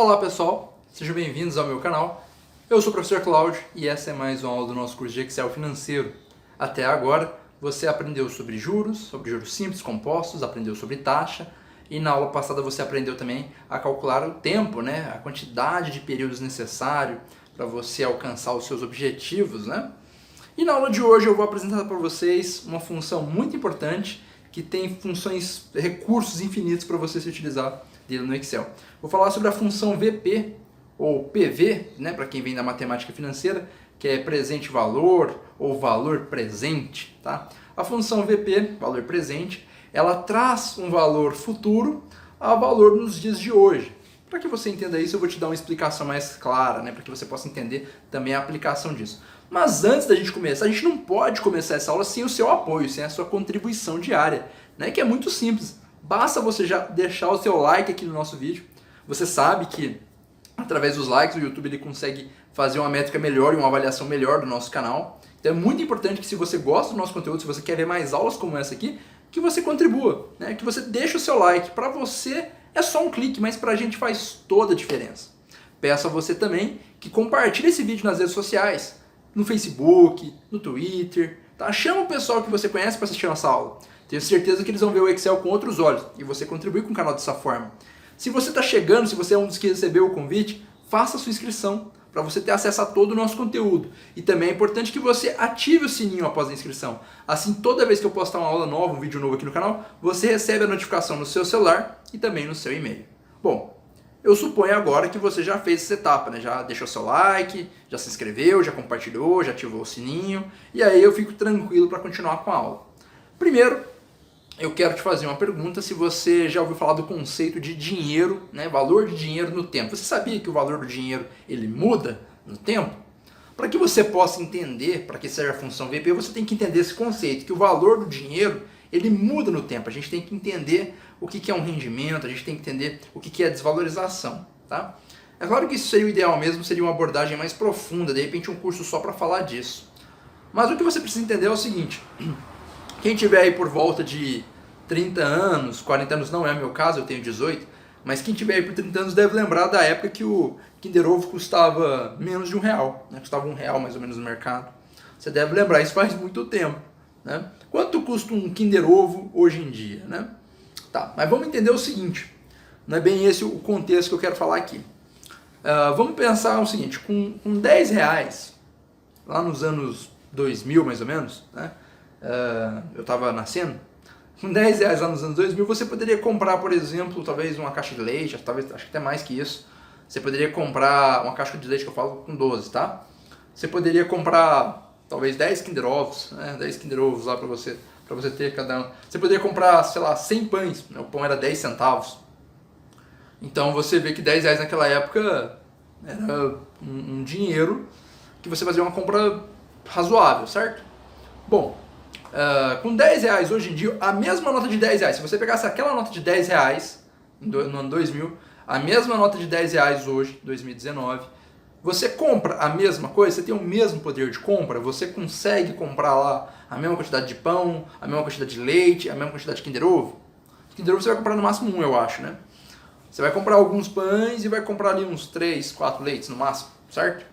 Olá pessoal, sejam bem-vindos ao meu canal. Eu sou o professor Cláudio e essa é mais uma aula do nosso curso de Excel financeiro. Até agora você aprendeu sobre juros simples, compostos, aprendeu sobre taxa e na aula passada você aprendeu também a calcular o tempo, né? A quantidade de períodos necessário para você alcançar os seus objetivos, né? E na aula de hoje eu vou apresentar para vocês uma função muito importante que tem recursos infinitos para você se utilizar dele no Excel. Vou falar sobre a função VP, ou PV, né, para quem vem da matemática financeira, que é presente valor ou valor presente. Tá? A função VP, valor presente, ela traz um valor futuro a valor nos dias de hoje. Para que você entenda isso, eu vou te dar uma explicação mais clara, né, para que você possa entender também a aplicação disso. Mas antes da gente começar, a gente não pode começar essa aula sem o seu apoio, sem a sua contribuição diária, né, que é muito simples. Basta você já deixar o seu like aqui no nosso vídeo. Você sabe que através dos likes o YouTube ele consegue fazer uma métrica melhor e uma avaliação melhor do nosso canal. Então é muito importante que se você gosta do nosso conteúdo, se você quer ver mais aulas como essa aqui, que você contribua, né, que você deixe o seu like. Para você é só um clique, mas para a gente faz toda a diferença. Peço a você também que compartilhe esse vídeo nas redes sociais, no Facebook, no Twitter, tá? Chama o pessoal que você conhece para assistir a nossa aula. Tenho certeza que eles vão ver o Excel com outros olhos e você contribui com o canal dessa forma. Se você está chegando, se você é um dos que recebeu o convite, faça a sua inscrição para você ter acesso a todo o nosso conteúdo. E também é importante que você ative o sininho após a inscrição. Assim, toda vez que eu postar uma aula nova, um vídeo novo aqui no canal, você recebe a notificação no seu celular e também no seu e-mail. Bom, eu suponho agora que você já fez essa etapa, né? Já deixou seu like, já se inscreveu, já compartilhou, já ativou o sininho. E aí eu fico tranquilo para continuar com a aula. Primeiro, eu quero te fazer uma pergunta se você já ouviu falar do conceito de dinheiro, né? Valor de dinheiro no tempo. Você sabia que o valor do dinheiro ele muda no tempo? Para que você possa entender, para que serve a função VP, você tem que entender esse conceito, que o valor do dinheiro ele muda no tempo. A gente tem que entender o que é um rendimento, a gente tem que entender o que é desvalorização. Tá? É claro que isso seria o ideal mesmo, seria uma abordagem mais profunda, de repente um curso só para falar disso. Mas o que você precisa entender é o seguinte: quem tiver aí por volta de 30 anos, 40 anos não é o meu caso, eu tenho 18, mas quem tiver aí por 30 anos deve lembrar da época que o Kinder Ovo custava menos de R$1, né? Custava R$1 mais ou menos no mercado. Você deve lembrar, isso faz muito tempo. Né? Quanto custa um Kinder Ovo hoje em dia? Né? Tá, mas vamos entender o seguinte, não é bem esse o contexto que eu quero falar aqui. Vamos pensar o seguinte, com R$10, lá nos anos 2000 mais ou menos, né? Eu estava nascendo, com R$10 lá nos anos 2000 você poderia comprar, por exemplo, talvez uma caixa de leite, talvez, acho que até mais que isso. Você poderia comprar uma caixa de leite que eu falo com 12, tá? Você poderia comprar talvez 10 Kinder Ovos, né? 10 Kinder Ovos lá para você ter cada um. Você poderia comprar, sei lá, 100 pães, né? O pão era 10 centavos. Então você vê que R$10 naquela época era um dinheiro que você fazia uma compra razoável, certo? Bom, com R$10 hoje em dia, a mesma nota de R$10, se você pegasse aquela nota de R$10 no ano 2000, a mesma nota de R$10 hoje, 2019, você compra a mesma coisa, você tem o mesmo poder de compra, você consegue comprar lá a mesma quantidade de pão, a mesma quantidade de leite, a mesma quantidade de Kinder Ovo. Kinder Ovo você vai comprar no máximo um, eu acho, né? Você vai comprar alguns pães e vai comprar ali uns 3, 4 leites no máximo, certo?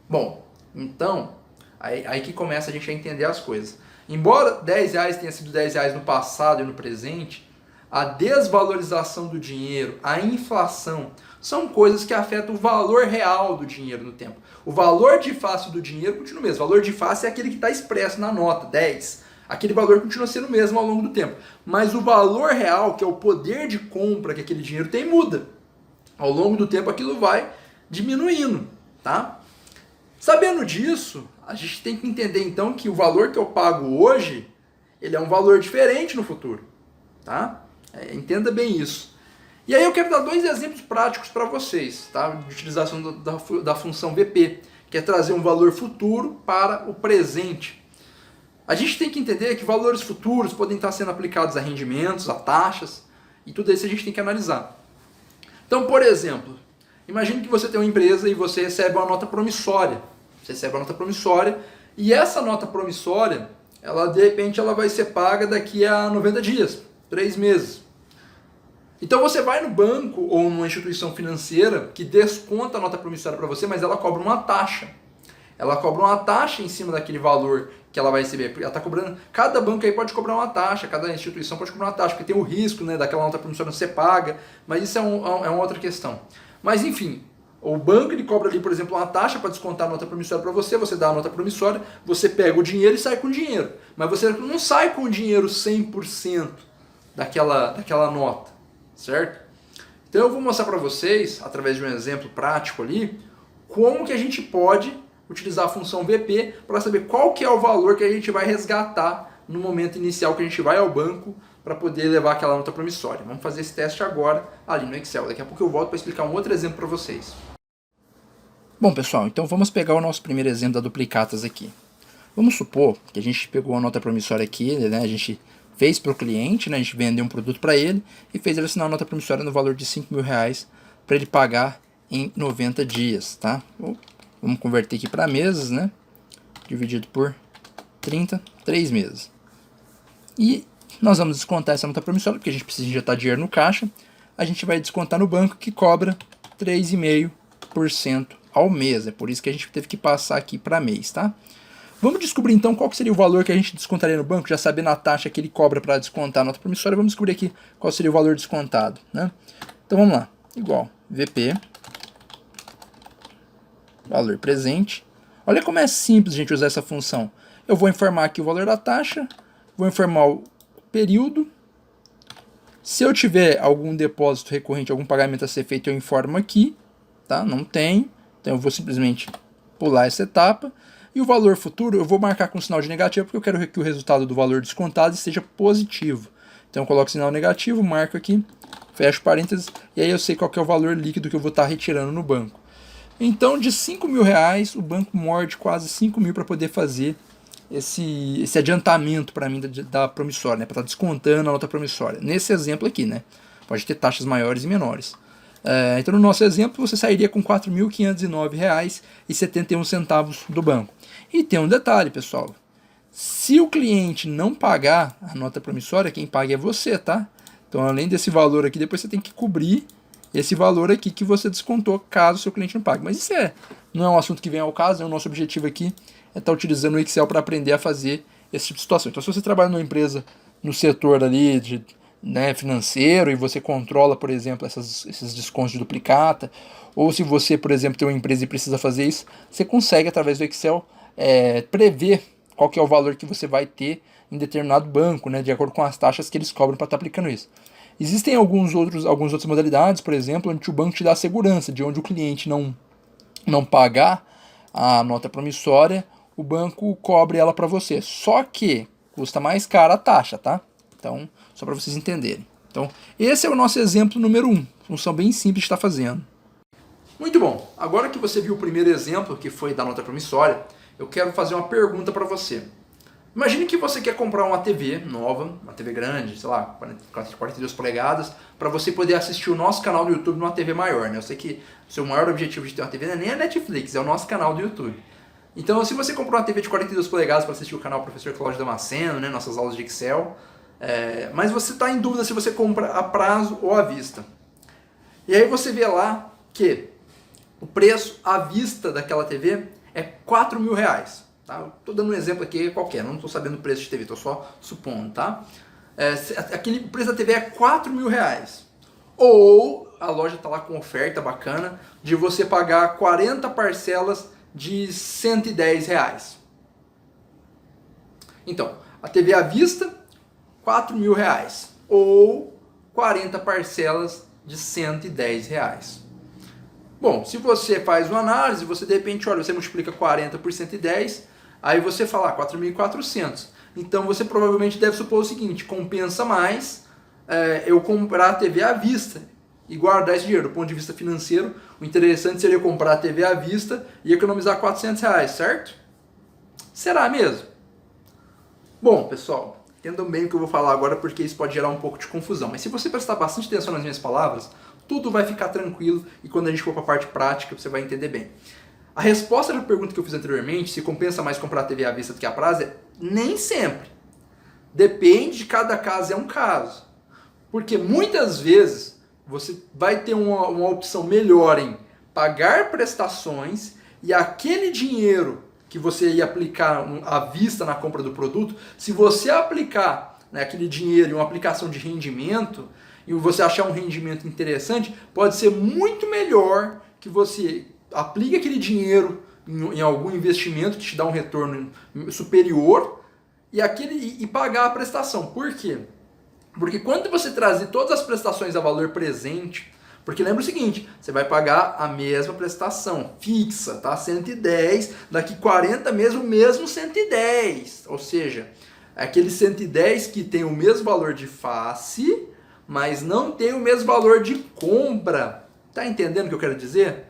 Bom, então, aí que começa a gente a entender as coisas. Embora R$10 tenha sido R$10 no passado e no presente, a desvalorização do dinheiro, a inflação, são coisas que afetam o valor real do dinheiro no tempo. O valor de face do dinheiro continua o mesmo. O valor de face é aquele que está expresso na nota, 10. Aquele valor continua sendo o mesmo ao longo do tempo. Mas o valor real, que é o poder de compra que aquele dinheiro tem, muda. Ao longo do tempo aquilo vai diminuindo, tá? Sabendo disso, a gente tem que entender então que o valor que eu pago hoje, ele é um valor diferente no futuro, tá? Entenda bem isso. E aí eu quero dar dois exemplos práticos para vocês, tá? De utilização da função VP, que é trazer um valor futuro para o presente. A gente tem que entender que valores futuros podem estar sendo aplicados a rendimentos, a taxas, e tudo isso a gente tem que analisar. Então, por exemplo, imagine que você tem uma empresa e você recebe uma nota promissória. Você recebe uma nota promissória e essa nota promissória, ela de repente ela vai ser paga daqui a 90 dias, 3 meses. Então você vai no banco ou numa instituição financeira que desconta a nota promissória para você, mas ela cobra uma taxa. Ela cobra uma taxa em cima daquele valor que ela vai receber. Ela está cobrando. Cada banco aí pode cobrar uma taxa, cada instituição pode cobrar uma taxa, porque tem o risco, né, daquela nota promissória não ser paga, mas isso é uma outra questão. Mas enfim, o banco ele cobra ali, por exemplo, uma taxa para descontar a nota promissória para você, você dá a nota promissória, você pega o dinheiro e sai com o dinheiro. Mas você não sai com o dinheiro 100% daquela nota, certo? Então eu vou mostrar para vocês, através de um exemplo prático ali, como que a gente pode utilizar a função VP para saber qual que é o valor que a gente vai resgatar no momento inicial que a gente vai ao banco para poder levar aquela nota promissória. Vamos fazer esse teste agora ali no Excel. Daqui a pouco eu volto para explicar um outro exemplo para vocês. Bom, pessoal, então vamos pegar o nosso primeiro exemplo da duplicatas aqui. Vamos supor que a gente pegou a nota promissória aqui, né? A gente fez para o cliente, né? A gente vendeu um produto para ele e fez ele assinar a nota promissória no valor de R$5.000 para ele pagar em 90 dias, tá? Vamos converter aqui para meses, né? Dividido por 30, 3 meses. E nós vamos descontar essa nota promissória, porque a gente precisa injetar dinheiro no caixa. A gente vai descontar no banco, que cobra 3,5% ao mês. É por isso que a gente teve que passar aqui para mês, tá? Vamos descobrir então qual que seria o valor que a gente descontaria no banco, já sabendo a taxa que ele cobra para descontar a nota promissória. Vamos descobrir aqui qual seria o valor descontado, né? Então vamos lá. Igual VP, valor presente. Olha como é simples a gente usar essa função. Eu vou informar aqui o valor da taxa, vou informar o período. Se eu tiver algum depósito recorrente, algum pagamento a ser feito, eu informo aqui, tá? Não tem, então eu vou simplesmente pular essa etapa. E o valor futuro eu vou marcar com sinal de negativo, porque eu quero que o resultado do valor descontado seja positivo. Então eu coloco sinal negativo, marco aqui, fecho parênteses, e aí eu sei qual que é o valor líquido que eu vou estar retirando no banco. Então, de R$5.000, o banco morde quase 5 mil para poder fazer esse adiantamento para mim da promissória, né? Para estar descontando a nota promissória. Nesse exemplo aqui, né? Pode ter taxas maiores e menores. Então, no nosso exemplo, você sairia com R$4.509,71 do banco. E tem um detalhe, pessoal. Se o cliente não pagar a nota promissória, quem paga é você, tá? Então, além desse valor aqui, depois você tem que cobrir esse valor aqui que você descontou caso o seu cliente não pague. Mas isso não é um assunto que vem ao caso, né? O nosso objetivo aqui é estar utilizando o Excel para aprender a fazer esse tipo de situação. Então, se você trabalha numa empresa no setor ali né, financeiro e você controla, por exemplo, esses descontos de duplicata, ou se você, por exemplo, tem uma empresa e precisa fazer isso, você consegue, através do Excel, prever qual que é o valor que você vai ter em determinado banco, né, de acordo com as taxas que eles cobram para estar aplicando isso. Existem algumas outras modalidades, por exemplo, onde o banco te dá a segurança de onde o cliente não pagar a nota promissória, o banco cobre ela para você. Só que custa mais cara a taxa, tá? Então, só para vocês entenderem. Então, esse é o nosso exemplo número 1. Função bem simples de estar fazendo. Muito bom. Agora que você viu o primeiro exemplo, que foi da nota promissória, eu quero fazer uma pergunta para você. Imagine que você quer comprar uma TV nova, uma TV grande, sei lá, 42 polegadas, para você poder assistir o nosso canal do YouTube numa TV maior, né? Eu sei que o seu maior objetivo de ter uma TV não é nem a Netflix, é o nosso canal do YouTube. Então, se você comprou uma TV de 42 polegadas para assistir o canal Professor Cláudio Damasceno, né, nossas aulas de Excel, mas você está em dúvida se você compra a prazo ou à vista. E aí você vê lá que o preço à vista daquela TV é R$4.000. Tá? Estou dando um exemplo aqui qualquer, não estou sabendo o preço de TV, estou só supondo, tá? O preço da TV é R$4.000. Ou a loja está lá com oferta bacana de você pagar 40 parcelas de R$110. Então, a TV à vista, R$4.000. Ou 40 parcelas de R$110. Bom, se você faz uma análise, você de repente, olha, você multiplica 40 por 110, aí você fala 4.400. Então você provavelmente deve supor o seguinte, compensa mais eu comprar a TV à vista e guardar esse dinheiro. Do ponto de vista financeiro, o interessante seria comprar a TV à vista e economizar R$400, certo? Será mesmo? Bom, pessoal, entendam bem o que eu vou falar agora porque isso pode gerar um pouco de confusão. Mas se você prestar bastante atenção nas minhas palavras, tudo vai ficar tranquilo e quando a gente for para a parte prática você vai entender bem. A resposta da pergunta que eu fiz anteriormente, se compensa mais comprar a TV à vista do que a prazo, nem sempre. Depende de cada caso, é um caso. Porque muitas vezes você vai ter uma opção melhor em pagar prestações e aquele dinheiro que você ia aplicar à vista na compra do produto, se você aplicar, né, aquele dinheiro em uma aplicação de rendimento e você achar um rendimento interessante, pode ser muito melhor que você aplique aquele dinheiro em algum investimento que te dá um retorno superior e pagar a prestação. Por quê? Porque quando você trazer todas as prestações a valor presente, porque lembra o seguinte, você vai pagar a mesma prestação fixa, tá? 110, daqui 40 meses o mesmo 110. Ou seja, aquele 110 que tem o mesmo valor de face, mas não tem o mesmo valor de compra. Tá entendendo o que eu quero dizer?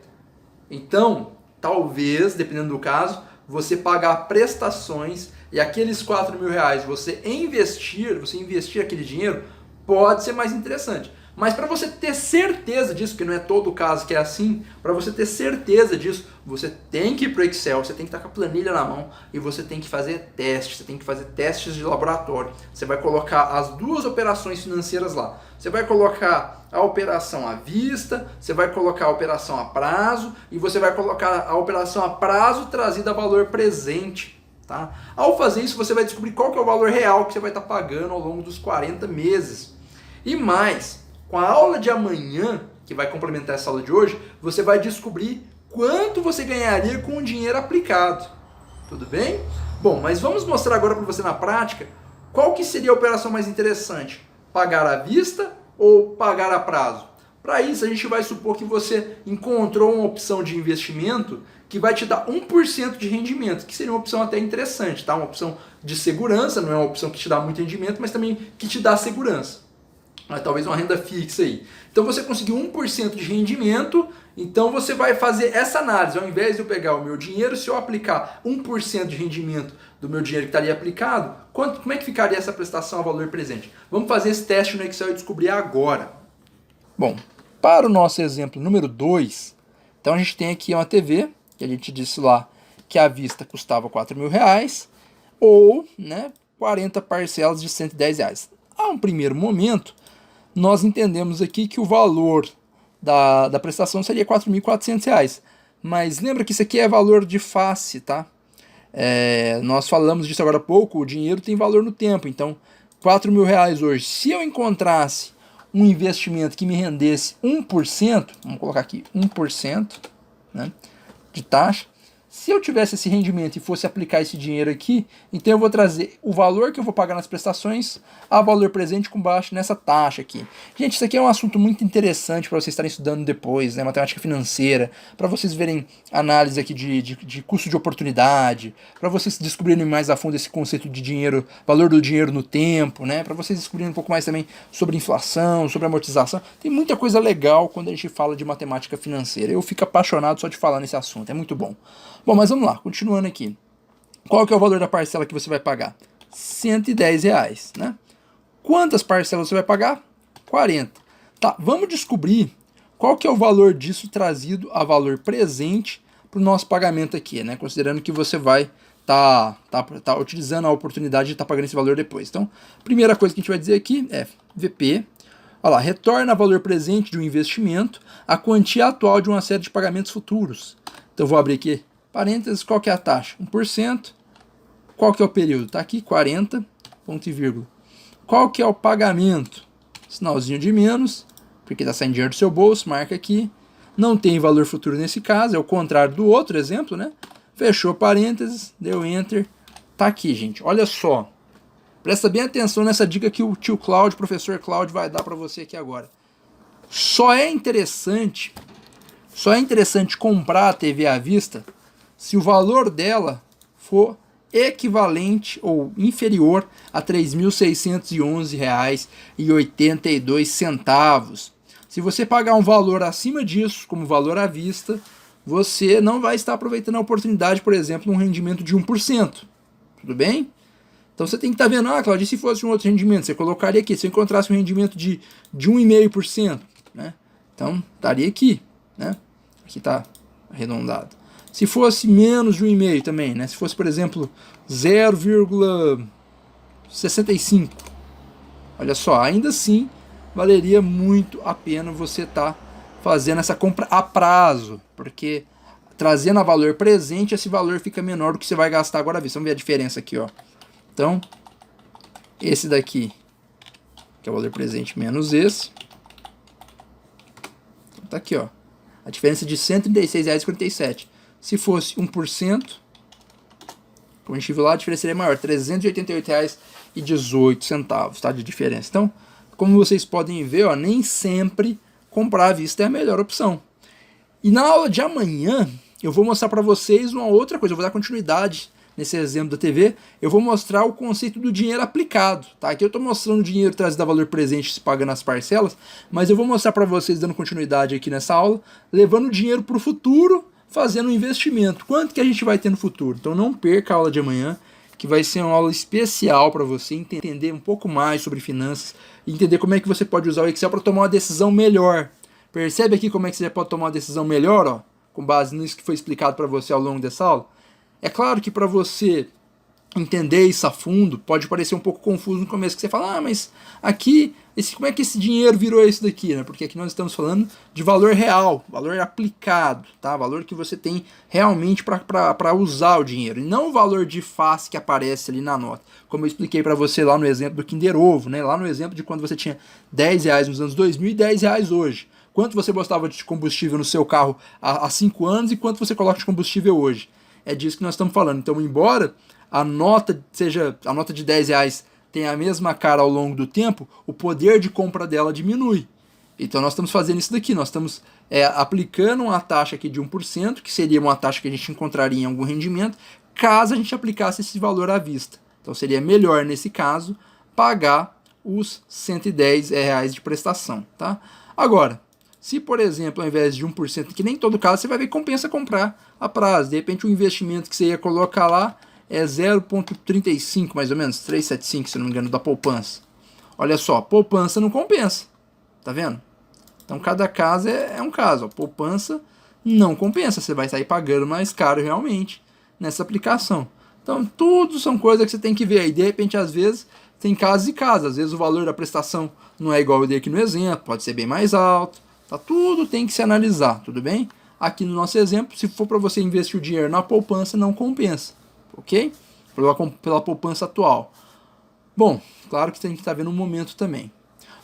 Então, talvez, dependendo do caso, você pagar prestações e aqueles 4 mil reais você investir aquele dinheiro, pode ser mais interessante. Mas para você ter certeza disso, porque não é todo o caso que é assim, para você ter certeza disso, você tem que ir para o Excel, você tem que estar com a planilha na mão e você tem que fazer testes, você tem que fazer testes de laboratório. Você vai colocar as duas operações financeiras lá. Você vai colocar a operação à vista, você vai colocar a operação a prazo e você vai colocar a operação a prazo trazida a valor presente. Tá? Ao fazer isso, você vai descobrir qual que é o valor real que você vai estar pagando ao longo dos 40 meses. E mais, com a aula de amanhã, que vai complementar essa aula de hoje, você vai descobrir quanto você ganharia com o dinheiro aplicado. Tudo bem? Bom, mas vamos mostrar agora para você na prática qual que seria a operação mais interessante. Pagar à vista ou pagar a prazo? Para isso, a gente vai supor que você encontrou uma opção de investimento que vai te dar 1% de rendimento, que seria uma opção até interessante, tá? Uma opção de segurança, não é uma opção que te dá muito rendimento, mas também que te dá segurança. Mas talvez uma renda fixa aí. Então você conseguiu 1% de rendimento, então você vai fazer essa análise. Ao invés de eu pegar o meu dinheiro, se eu aplicar 1% de rendimento do meu dinheiro que está ali aplicado, como é que ficaria essa prestação a valor presente? Vamos fazer esse teste no Excel e descobrir agora. Bom, para o nosso exemplo número 2, então a gente tem aqui uma TV, que a gente disse lá que à vista custava 4 mil reais, ou 40 parcelas de 110 reais. A um primeiro momento, nós entendemos aqui que o valor da prestação seria 4.400 reais. Mas lembra que isso aqui é valor de face, tá? Nós falamos disso agora há pouco, o dinheiro tem valor no tempo. Então, 4 mil reais hoje, se eu encontrasse um investimento que me rendesse 1%, vamos colocar aqui 1%, né, de taxa, se eu tivesse esse rendimento e fosse aplicar esse dinheiro aqui, então eu vou trazer o valor que eu vou pagar nas prestações a valor presente com base nessa taxa aqui. Gente, isso aqui é um assunto muito interessante para vocês estarem estudando depois, né? Matemática financeira, para vocês verem análise aqui de custo de oportunidade, para vocês descobrirem mais a fundo esse conceito de dinheiro, valor do dinheiro no tempo, né? Para vocês descobrirem um pouco mais também sobre inflação, sobre amortização. Tem muita coisa legal quando a gente fala de matemática financeira. Eu fico apaixonado só de falar nesse assunto, é muito bom. Bom, mas vamos lá, continuando aqui. Qual que é o valor da parcela que você vai pagar? 110 reais, né? Quantas parcelas você vai pagar? 40. Tá, vamos descobrir qual que é o valor disso trazido a valor presente para o nosso pagamento aqui, né? Considerando que você vai tá utilizando a oportunidade de estar pagando esse valor depois. Então, primeira coisa que a gente vai dizer aqui é VP. Olha lá, retorna valor presente de um investimento a quantia atual de uma série de pagamentos futuros. Então, eu vou abrir aqui parênteses, qual que é a taxa? 1%. Qual que é o período? Está aqui, 40, ponto e vírgula. Qual que é o pagamento? Sinalzinho de menos, porque está saindo dinheiro do seu bolso, marca aqui. Não tem valor futuro nesse caso, é o contrário do outro exemplo, né? Fechou parênteses, deu Enter. Tá aqui, gente, olha só. Presta bem atenção nessa dica que o tio Cláudio, o professor Cláudio, vai dar para você aqui agora. Só é interessante comprar a TV à vista se o valor dela for equivalente ou inferior a R$ 3.611,82. Se você pagar um valor acima disso, como valor à vista, você não vai estar aproveitando a oportunidade, por exemplo, um rendimento de 1%. Tudo bem? Então você tem que estar vendo, Cláudio, se fosse um outro rendimento, você colocaria aqui, se eu encontrasse um rendimento de 1,5%, né? Então, estaria aqui, né? Aqui está arredondado. Se fosse menos de 1,5 também, né? Se fosse, por exemplo, 0,65. Olha só, ainda assim valeria muito a pena você estar fazendo essa compra a prazo, porque trazendo a valor presente, esse valor fica menor do que você vai gastar agora à vista. Vamos ver a diferença aqui, ó. Então, esse daqui, que é o valor presente menos esse, então, tá aqui, ó. A diferença de R$ 136,47. Se fosse 1%, como a gente viu lá, a diferença seria maior, R$ 388,18, tá, de diferença. Então, como vocês podem ver, ó, nem sempre comprar à vista é a melhor opção. E na aula de amanhã, eu vou mostrar para vocês uma outra coisa, eu vou dar continuidade nesse exemplo da TV, eu vou mostrar o conceito do dinheiro aplicado, tá? Aqui eu estou mostrando o dinheiro trazido a valor presente se pagando as parcelas, mas eu vou mostrar para vocês, dando continuidade aqui nessa aula, levando o dinheiro para o futuro, fazendo um investimento. Quanto que a gente vai ter no futuro? Então não perca a aula de amanhã, que vai ser uma aula especial para você entender um pouco mais sobre finanças, entender como é que você pode usar o Excel para tomar uma decisão melhor. Percebe aqui como é que você pode tomar uma decisão melhor, ó, com base nisso que foi explicado para você ao longo dessa aula? É claro que para você entender isso a fundo, pode parecer um pouco confuso no começo, que você fala, ah, mas aqui, como é que esse dinheiro virou isso daqui, né? Porque aqui nós estamos falando de valor real, valor aplicado, tá? Valor que você tem realmente para usar o dinheiro, e não o valor de face que aparece ali na nota. Como eu expliquei para você lá no exemplo do Kinder Ovo, né? Lá no exemplo de quando você tinha R$10 nos anos 2000 e R$10 hoje. Quanto você gostava de combustível no seu carro há 5 anos e quanto você coloca de combustível hoje? É disso que nós estamos falando. Então, embora a nota de R$10 tenha a mesma cara ao longo do tempo, o poder de compra dela diminui. Então nós estamos fazendo isso daqui, nós estamos aplicando uma taxa aqui de 1%, que seria uma taxa que a gente encontraria em algum rendimento, caso a gente aplicasse esse valor à vista. Então seria melhor, nesse caso, pagar os R$110 de prestação. Tá? Agora, se, por exemplo, ao invés de 1%, que nem todo caso, você vai ver que compensa comprar a prazo. De repente, o investimento que você ia colocar lá é 0,35, mais ou menos, 375, se não me engano, da poupança. Olha só, poupança não compensa. Tá vendo? Então, cada caso é um caso. A poupança não compensa. Você vai sair pagando mais caro, realmente, nessa aplicação. Então, tudo são coisas que você tem que ver aí. De repente, às vezes, tem casos e casos. Às vezes, o valor da prestação não é igual eu dei aqui no exemplo. Pode ser bem mais alto. Tá? Tudo tem que se analisar, tudo bem? Aqui no nosso exemplo, se for para você investir o dinheiro na poupança, não compensa, ok? Pela poupança atual. Bom, claro que tem que estar vendo um momento também.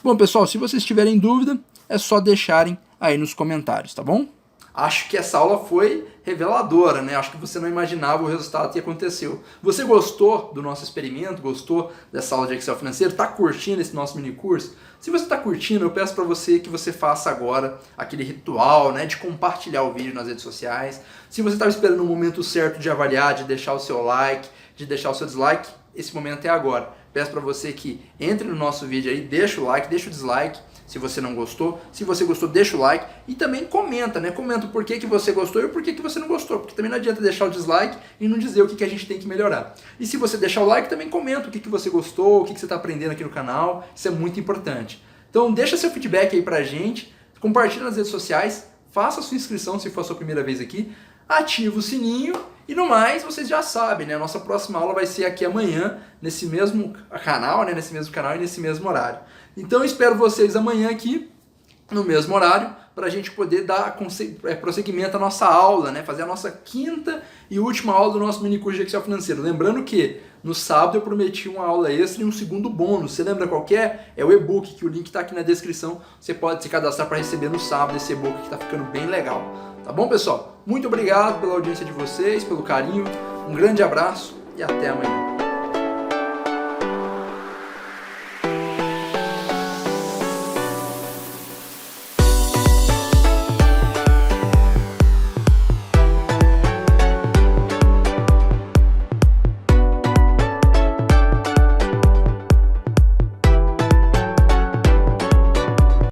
Bom, pessoal, se vocês tiverem dúvida, é só deixarem aí nos comentários, tá bom? Acho que essa aula foi reveladora, né? Acho que você não imaginava o resultado que aconteceu. Você gostou do nosso experimento? Gostou dessa aula de Excel financeiro? Está curtindo esse nosso mini curso? Se você está curtindo, eu peço para você que você faça agora aquele ritual, né, de compartilhar o vídeo nas redes sociais. Se você estava esperando o momento certo de avaliar, de deixar o seu like, de deixar o seu dislike, esse momento é agora. Peço para você que entre no nosso vídeo aí, deixa o like, deixa o dislike, se você não gostou. Se você gostou, deixa o like e também comenta, né? Comenta o porquê que você gostou e o porquê que você não gostou, porque também não adianta deixar o dislike e não dizer o que a gente tem que melhorar. E se você deixar o like, também comenta o que você gostou, o que você está aprendendo aqui no canal, isso é muito importante. Então deixa seu feedback aí pra gente, compartilha nas redes sociais, faça a sua inscrição se for a sua primeira vez aqui, ativa o sininho e no mais vocês já sabem, né? A nossa próxima aula vai ser aqui amanhã, nesse mesmo canal, né? Nesse mesmo canal e nesse mesmo horário. Então eu espero vocês amanhã aqui, no mesmo horário, para a gente poder dar prosseguimento à nossa aula, né? Fazer a nossa quinta e última aula do nosso mini curso de Excel financeiro. Lembrando que no sábado eu prometi uma aula extra e um segundo bônus. Você lembra qual que é? É o e-book, que o link está aqui na descrição. Você pode se cadastrar para receber no sábado esse e-book que está ficando bem legal. Tá bom, pessoal? Muito obrigado pela audiência de vocês, pelo carinho. Um grande abraço e até amanhã.